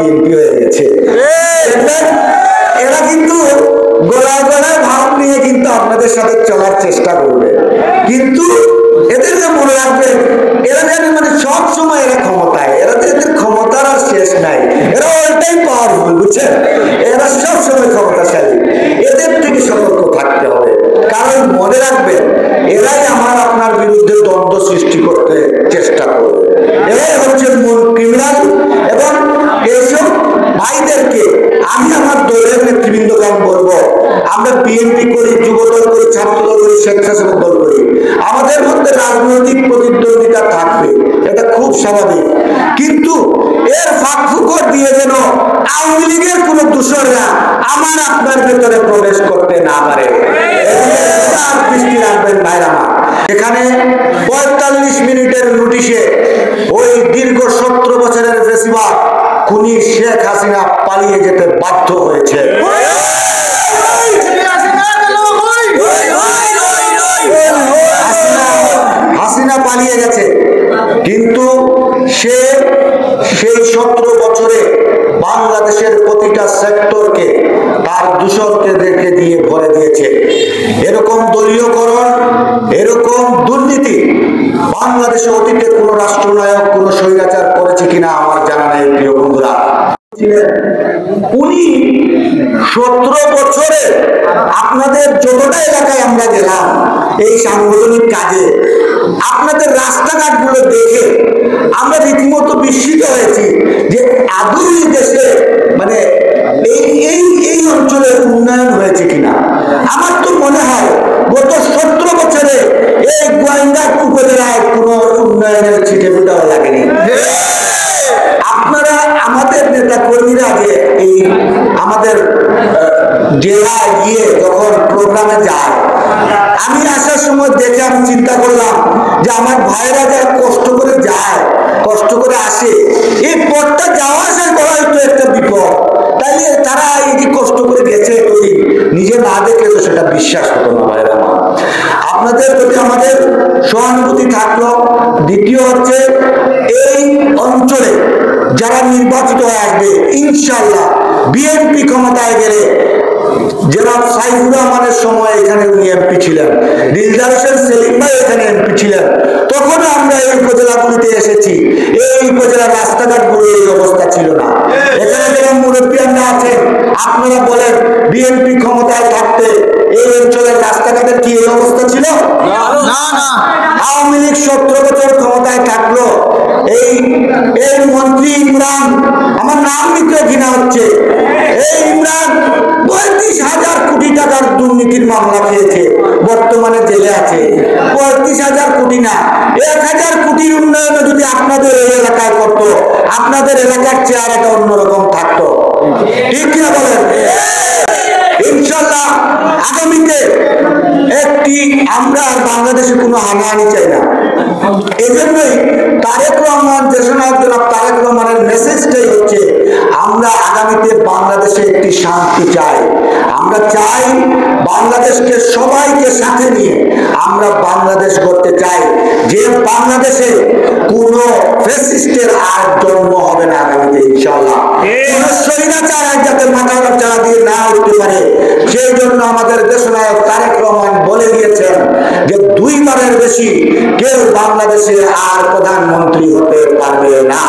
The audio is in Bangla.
বিএনপি হয়ে গেছে। এরা কিন্তু গলায় গলায় ভাব নিয়ে কিন্তু আপনাদের সাথে চলার চেষ্টা করবে, কিন্তু এদেরকে মনে রাখবেন এরা যেন মানে সব সময় এরা ক্ষমতায়, এরা এদের ক্ষমতার আর শেষ নাই, এরা অল টাইম পাওয়ারফুল, বুঝছেন, এরা সব সময় ক্ষমতাশালী। এদের থেকে সতর্ক থাকতে হবে, কারণ মনে রাখবেন এরাই আমার আপনার বিরুদ্ধে দ্বন্দ্ব সৃষ্টি করতে চেষ্টা করবে, এরাই হচ্ছে মূল ক্রিমিনাল। এবং এইসব ভাইদেরকে আমি আমার দলের নেতৃবৃন্দকে বলবো, আমরা বিএনপি করি, যুবদল করি, ছাত্রদল করি, স্বেচ্ছাসেবক দল করি, আমাদের মধ্যে রাজনৈতিক প্রতিদ্বন্দ্বিতা থাকবে, এটা খুব স্বাভাবিক, কিন্তু এর ফাঁক ফুকর দিয়ে যেন আওয়ামী লীগের কোন দূষণরা আমার আপনার ভেতরে প্রবেশ করতে না পারে, দৃষ্টি রাখবেন ভাইরা। এখানে 45 মিনিটের নোটিশে ওই দীর্ঘ 17 বছরের ফেসিবাদ খুনি শেখ হাসিনা পালিয়ে যেতে বাধ্য হয়েছে। হাসিনা পালিয়ে গেছে, কিন্তু সে সেই 17 বছরে বাংলাদেশের প্রতিটা সেক্টরকে তার দূষণকে রেখে দিয়ে ভরে দিয়েছে। এরকম দলীয়করণ, এরকম দুর্নীতি বাংলাদেশে অতীতে কোন রাষ্ট্রনায়ক, কোন স্বৈরাচার করেছে কিনা আমার জানা নেই। প্রিয় বন্ধুরা, উনি 17 বছরে আপনাদের যতটা এলাকায় আমরা গেলাম এই সাংগঠনিক কাজে, আপনাদের রাস্তাঘাট গুলো দেখে আমরা রীতিমতো বিস্মিত হয়েছি যে আদৌ দেশে মানে এই অঞ্চলের উন্নয়ন হয়েছে কিনা। আমার তো মনে হয় গত 17 বছরে এই গোয়েন্দা উপজেলায় কোন উন্নয়নের ছিটে ফোটাও লাগেনি। আপনারা আমাদের নেতা কর্মীরা যে এই আমাদের জেলায় গিয়ে যখন প্রোগ্রামে যায়, আমি আসার সময় দেখে আমি চিন্তা করলাম যে আমার ভাইরা যারা কষ্ট করে যায়, কষ্ট করে আসে, এই পথটা যাওয়া আসা করাই তো একটা বিপদ, তাইলে তারা এই যে কষ্ট করে গেছে নিজে না দেখে তো সেটা বিশ্বাস হতো না। ভাইরা আপনাদের প্রতি আমাদের সহানুভূতি থাকলো। দ্বিতীয় হচ্ছে এই অঞ্চলে যারা নির্বাচিত হয়ে আসবে ইনশাআল্লাহ বিএনপি ক্ষমতায় গেলে, যারা সাইফুর রহমানের সময় এখানে উনি এমপি ছিলেন, দিলদার হোসেন সেলিম ভাই এখানে এমপি ছিলেন, তখন আমরা এই উপজেলাগুলিতে এসেছি, এই উপজেলার রাস্তাঘাটগুলো এই অবস্থা ছিল না। এখানে যারা মুরব্বীরা আছেন আপনারা বলেন বিএনপি ক্ষমতায় থাকতে এই অঞ্চলের রাস্তাঘাটের কি এই অবস্থা ছিল? না। আওয়ামী লীগ 17 বছর ক্ষমতায় থাকলো, এই মন্ত্রী ইমরান, আমার নাম নিতে ঘৃণা হচ্ছে, এই ইমরান 35,000 কোটি টাকার দুর্নীতির মামলা খেয়েছে, বর্তমানে জেলে আছে। 35,000 কোটি না, 1,000 কোটির উন্নয়ন যদি আপনাদের এই এলাকায় করতো, আপনাদের এলাকার চেহারাটা অন্যরকম থাকতো, ঠিক কিনা বলেন? ইনশাআল্লাহ আগামীতে আমরা বাংলাদেশে কোনো হানাহানি চাই না। এজন্যই তারেক রহমান, দেশনায়ক জনাব তারেক রহমানের মেসেজটাই হচ্ছে আমরা আগামীতে বাংলাদেশে একটি শান্তি চাই। আমরা চাই বাংলাদেশকে সবাইকে সাথে নিয়ে আমরা বাংলাদেশ করতে চাই, যে বাংলাদেশে কোন ফ্যাসিস্টের আর জন্ম হবে না আগামীতে ইনশাআল্লাহ। কোন স্বৈরাচার যাতে মাথা চাড়া দিয়ে না উঠতে পারে, সেই জন্য আমাদের দেশনায়ক তারেক রহমান বলে দিয়েছেন যে 2 বারের বেশি কেউ বাংলাদেশে আর প্রধানমন্ত্রী হতে পারবে না।